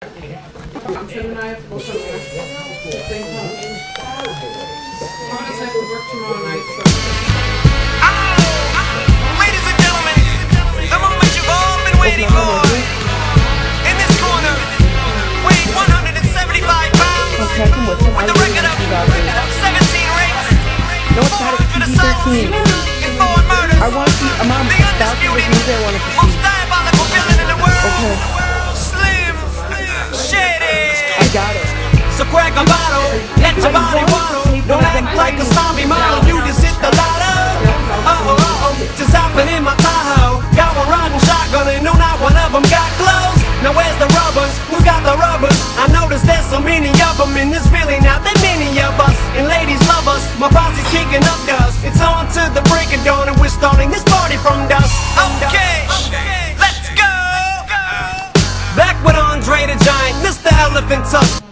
I'm Tim and I have to go somewhere. Thing comes. Promise I have to work tomorrow night, so. Ladies and gentlemen, the moment you've all been waiting for. In this corner, weighing 175 pounds, with a record of 17 rapes, 400 assaults, and 4 murders. I want to see a mom. The undisputed, most diabolical villain in the world. Slim Shady. I got it. So crack a bottle, let your body waddle. Don't act like a zombie model, you just hit the lotto. Just hopping in my Tahoe. Got one riding shotgun and no, not one of them got clothes. Now where's the rubbers? Who got the rubbers? I noticed there's so many of them in this Philly, not that many of us. And ladies love us, my posse's kicking up dust. It's on to the break of dawn and we're starting this party from dusk. Okay, let's go. Back with Andre the Giant, Mr. Elephant Tusk.